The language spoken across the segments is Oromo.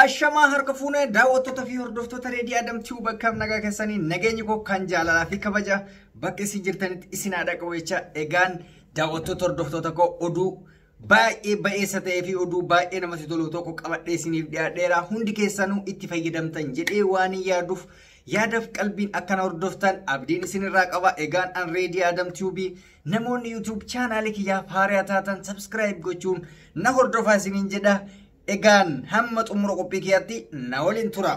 Ashamaa harka fuunee daawwattoota fi hordoftoota reedii Adamtuu bakka nagaa keessanii nageenyi koo kan jaalalaa fi kabaja bakka isin jirtanitti isin haadha qabeecha egaan daawwattoota hordoftoota koo oduu baay'ee ba'eessa ta'ee fi oduu baay'ee namatti tolu tokko qabadhee isiniif dhiyaadheera hundi keessanuu itti fayyadamtan jedhee waan yaaduuf yaadaaf qalbiin akkana hordoftan abdiin isinirraa qaba egaan an reedii Adamtuu namoonni YouTube chaanaalii kiyyaaf haaraa taatan subscribe gochuun na hordofaa isiniin jedha. Egaan hamma xumura qophii kiyyaatti na waliin tura.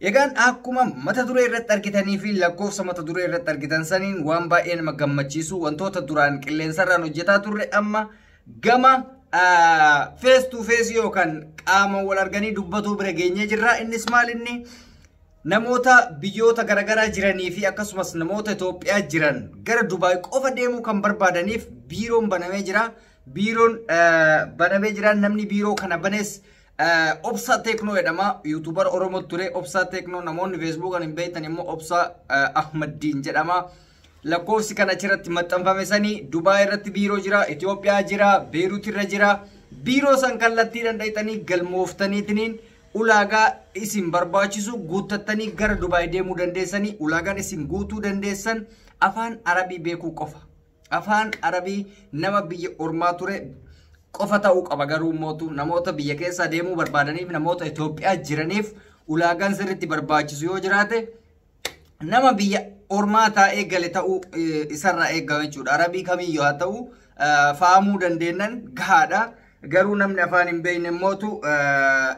Egaan akkuma mata duree irratti argitanii fi lakkoofsa mata duree irratti argitan saniin waan baay'ee nama gammachiisu wantoota duraan qilleensarraan hojjetaa turre amma gama face to face yookaan qaama wal arganii dubbatuu bira geenyee jirra. Innis maal inni namoota biyyoota garaagaraa jiranii fi akkasumas namoota Itoophiyaa jiran gara Dubaay qofa deemuu kan barbaadaniif biiroon banamee jira. Biiroon banamee jiran namni biiroo kana banes Obsa Teknoo jedhama. YouTuber Oromoo ture Obsa Teknoo namoonni Facebook kan hin beektan immoo Obsa Ahmadiin jedhama. Lakkoofsi kana achirratti maxxanfame sanii Dubaay irratti biiroo jira, Itoophiyaa jira, Beirut irra jira. Biiroo san kallattii danda'itanii galmooftaniitiin ulaagaa isin barbaachisu guuttattanii gara Dubaay deemuu dandeessanii ulaagaan isin guutuu dandeessan afaan Arabii beekuu qofa. Afaan Arabii nama biyya ormaa ture qofa ta'uu qaba garuu mootu namoota biyya keessa deemuu barbaadaniif namoota Itoophiyaa jiraniif ulaagaan sirriitti barbaachisu yoo jiraate nama biyya ormaa taa'ee gale ta'uu isarraa eegama jechuudha. Arabii kamiyyuu haa ta'u fahamuu dandeenyan gahaadha. Garuu namni afaan hin beekne mootu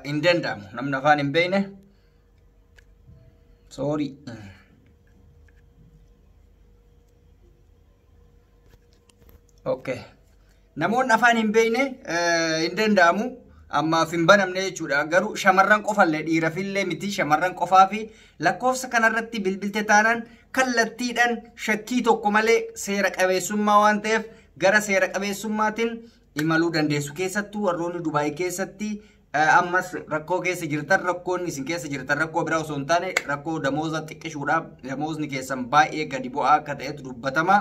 hin danda'amu. Namni afaan hin beekne sorry. Okay. Namoonni afaan hin beekne hin danda'amu ammaaf hin banamne jechuudha. Garuu shamarran qofallee dhiirafillee miti shamarran qofaa fi lakkoofsa kanarratti bilbilte taanaan kallattiidhaan shakkii tokko malee seera qabeessummaa waan ta'eef gara seera qabeessummaatiin imaluu dandeessu. Keessattuu warroonni Dubaay keessatti ammas rakkoo keessa jirtan rakkoonni isin keessa jirtan rakkoo biraa osoo hin taane rakkoo damooza xiqqishuudhaaf damoozni keessan baay'ee gadi bu'aa akka ta'etu dubbatama.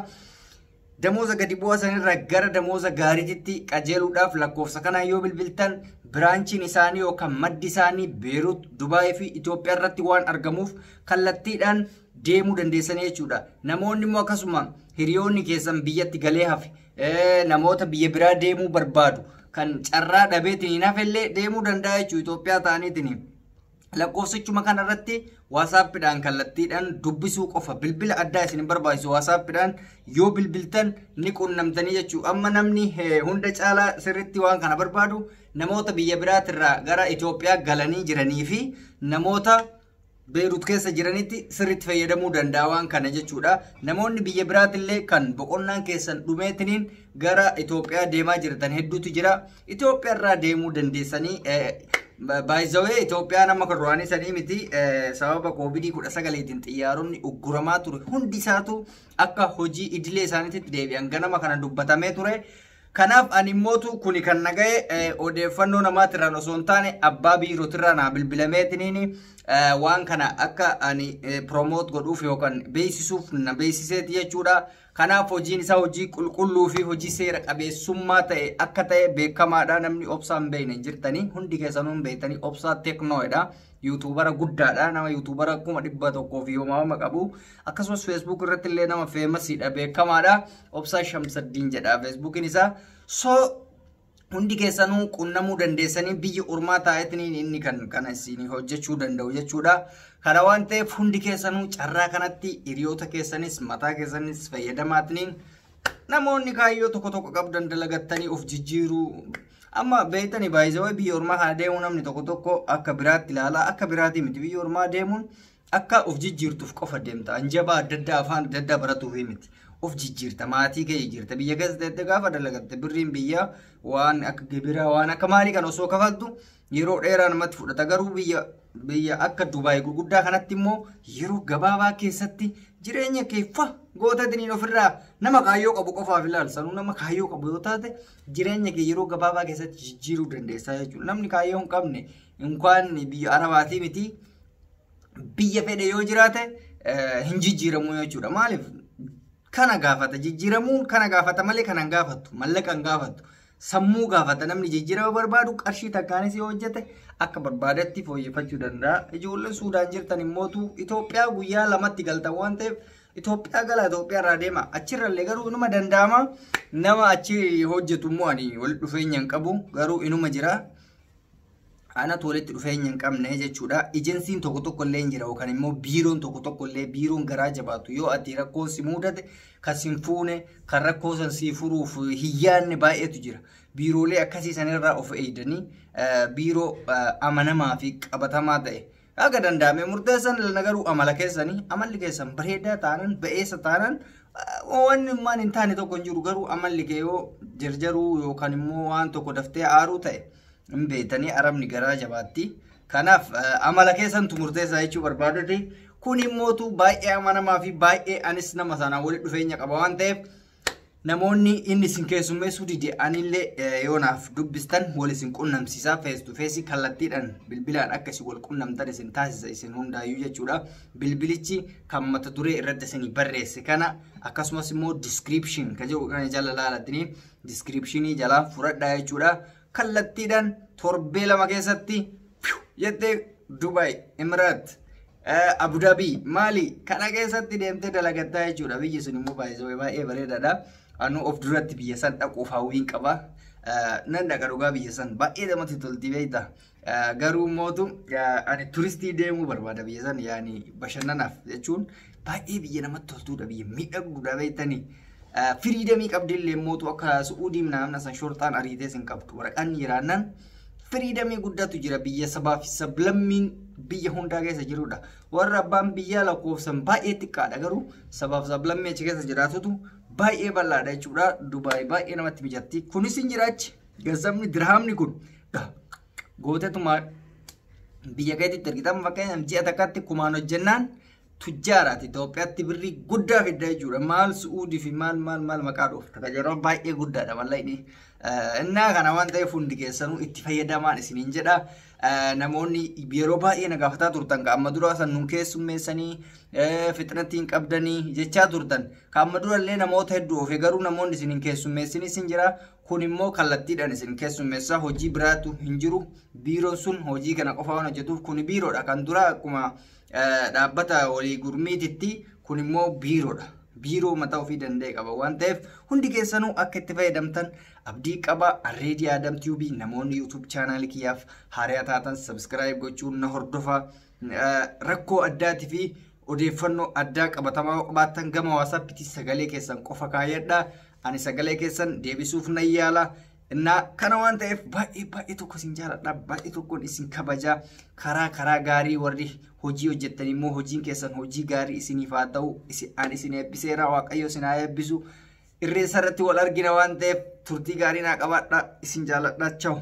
Damooza gadi bu'aa sanirraa gara damooza gaariitti qajeeluudhaaf lakkoofsa kana yoo bilbiltan biraanchiin isaanii yookaan maddi isaanii Beirut, Dubaay fi Itoophiyaa irratti waan argamuuf kallattiidhaan deemuu dandeessanii jechuudha. Namoonni immoo akkasuma hiriyoonni keessan biyyatti galee hafe namoota biyya biraa deemuu barbaadu kan carraa dhabeetiin hafellee deemuu danda'a jechuudha Itoophiyaa ta'aniitiin. Lakkoofsichuma kanarratti WhatsAppidhaan kallattiidhaan dubbisuu qofa bilbila addaa isin barbaachisu WhatsAppidhaan yoo bilbiltan ni qunnamtanii jechuudha. Amma namni hunda caalaa sirriitti waan kana barbaadu namoota biyya biraatirraa gara Itoophiyaa galanii jiranii fi namoota Beirut keessa jiranitti sirriitti fayyadamuu danda'a waan kana jechuudha. Namoonni biyya biraatillee kan boqonnaan keessan dhumeetiniin gara Itoophiyaa deemaa jirtan hedduutu jira. Itoophiyaa irraa deemuu dandeessanii by the way Itoophiyaa nama korraanii sanii miti sababa COVID-19tiin xiyyaaronni ugguramaa ture hundi isaatu akka hojii idilee isaaniitti deebi'an ganama kana dubbatamee ture. Kanaaf ani mootu kuni kan naga'e odeeffannoo namaatirraan osoo hin taane abbaa biirootirraa naa bilbilameetiniin waan kana akka ani promote godhuuf yookaan beeksisuuf na beeksiseeti jechuudha. Kanaaf hojiin isaa hojii qulqulluu fi hojii seera qabeessummaa ta'e akka ta'e beekamaadha. Namni Obsaa hin beekne jirtanii hundi keessanuu hin beektanii Obsaa Teknoodha. YouTubera guddaadha. Nama YouTubera 100 fi yoomama qabu. Akkasumas Facebook irratti illee nama famousidha beekamaadha. Obsaa Shamsaddiin jedha Facebookin isaa. So hundi keessanuu qunnamuu dandeessanii biyya ormaa taa'eetiin inni kana isin hojjechuu danda'u jechuudha. Kana waan ta'eef hundi keessanuu carraa kanatti hiriyoota keessanis mataa keessanis fayyadamaatiin namoonni kaayyoo tokko qabdan dalagattanii of jijjiiruu amma beeytanii baay'ee biyya ormaa kana deemuu namni tokko akka biraatti ilaalaa akka biraatti miti biyya ormaa deemuun akka of jijjiirtuuf qofa deemta. Anjaba adda addaa afaan adda addaa baratuuf miti. Of jijjiirta maatii kee jirta biyya keessatti gaafa dalagatte birriin biyya waan akka gibira waan akka maalii kan osoo kafaltu yeroo dheeraa namatti fudhata. Garuu biyya akka Dubaay gurguddaa kanatti immoo yeroo gabaabaa keessatti jireenya kee gootatiniin ofirraa nama kaayyoo qabu qofaaf ilaal sanuu nama kaayyoo qabu yoo taate jireenya kee yeroo gabaabaa keessatti jijjiiruu dandeessa jechuudha. Namni kaayyoo hin qabne inkaan biyya Arabaatii miti biyya fedhe yoo jiraate hin jijjiiramu jechuudha. Maaliif kana gaafata jijjiiramuun kana gaafata malee kana hin gaafatu mallaqa hin gaafatu sammuu gaafata namni jijjiirama barbaadu qarshii takkaanis yoo hojjete akka barbaadetti fooyyeffachuu danda'a. Ijoolleen Suudaan jirtan immootu Itoophiyaa guyyaa lamatti galtan waan ta'eef Itoophiyaa gala Itoophiyaa irraa deema. Achirrallee garuu inuma danda'ama. Nama achi hojjetu immoo ani walitti dhufeenya hin qabu garuu inuma jira. Ana walitti dhufeenya hin qabne jechuudha. Ejensiin tokko tokko illee hin jira yookaan immoo biiroon tokko tokko illee biiroon garaa jabaatu yoo ati rakkoon si mudate kan si fuune kan rakkoo san si furuuf hiyyaanne baay'eetu jira. Biiroolee akkasii sanirraa of eegdanii biiroo amanamaa fi qabatamaa ta'e akka danda'ame murteessan nagaruu amala keessanii amalli keessan bareedaa taanan ba'eessa taanan wanni maan hin taane tokko hin jiru garuu amalli kee yoo jarjaruu yookaan immoo waan tokko daftee aaruu ta'e hin beetanii arabni garaa jabaatti. Kanaaf amala keessantu murteessaa jechuu barbaadate kun immootu baay'ee amanamaa fi baay'ee anis nama sanaan walitti dhufeenya qaba waan ta'eef namoonni inni isin keessummeessuu dide anillee yoonaaf dubbistan wal isin qunnamsiisaa face to face kallattiidhaan bilbilaan akka isin wal qunnamtan isin taasisa isin hundaayyuu jechuudha. Bilbilichi kan mata duree irratti isin barreesse kana akkasumas immoo description kan jedhu kana jala laalatanii descriptionii jala fudhadhaa jechuudha. Kallattiidhaan torbee lama keessatti jettee Dubai, Emiraat, Abu Dhabi, Mali kana keessatti deemtee dalagattaa jechuudha. Biyyi sun immoo baay'ee bareedaadha. Anu of duratti biyya san dhaquuf hawwiin qaba. Nan dhaqa dhugaa biyya san baay'ee namatti tolti beekta. Garuu mootu ani turistii deemuu barbaada biyya san yaani bashannanaaf jechuun baay'ee biyya namatti toltuudha biyya miidhagduudha beektanii. Firiidamii qabdillee mootu akka Suudiin naamna san shortaan ariitee sin qabdu waraqaan jiraannan firiidamii guddatu jira biyya sabaa fi sablammiin biyya hundaa keessa jirudha. Warra abbaan biyyaa lakkoofsan baay'ee xiqqaadha garuu sabaa fi sablammii achi keessa jiraatutu baay'ee bal'aadha jechuudha. Dubaay baay'ee namatti mijatti. Kunis hin jiraachi gazzabni dirhaamni kun gooteetuma biyya keetitti argitan fakkeenyaaf ji'a takkatti kumaan hojjennaan tujjaaraati Itoophiyaatti birrii guddaa fidda jechuudha. Maal Suudii fi maal maqaa dhoofta. Tajaajila baay'ee guddaadha mallaa'ini. Innaa kana waan ta'eef hundi keessanuu itti fayyadamaan isiniin jedha. Namoonni yeroo baay'ee na gaafataa turtan kan amma dura san nun keessummeessanii fixnattiin qabdanii jechaa turtan. Kan amma durallee namoota hedduu ofe garuu namoonni isiniin keessummeessinis hin jira. Kun immoo kallattiidhaan isin keessummeessaa hojii biraatu hin jiru. Biiroon sun hojii kana qofa waan hojjetuuf kun biiroodha. Kan dura akkuma dhaabbata walii gurmiititti kun immoo biiroodha. Biiroo mataa ofii danda'e qaba waan ta'eef hundi keessanuu akka itti fayyadamtan abdii qaba. Already Adam TV namoonni YouTube channel kiyyaaf haaraa taatan subscribe gochuun na hordofa. Rakkoo addaatii fi odeeffannoo addaa qabatamaa qabaattan gama WhatsApp sagalee keessan qofa kaayadha. Ani sagalee keessan deebisuuf nan yaala. Innaa kana waan ta'eef baay'ee tokko isin jaaladha. Baay'ee tokkoon isin kabaja. Karaa gaarii warri hojii hojjettan immoo hojiin keessan hojii gaarii isiniif haa ta'u. Ani isin eebbiseera Waaqayyo isin haa eebbisu. Irreessa irratti wal argina waan ta'eef turtii gaarii naa qabaadha. Isin jaaladha. Ciao.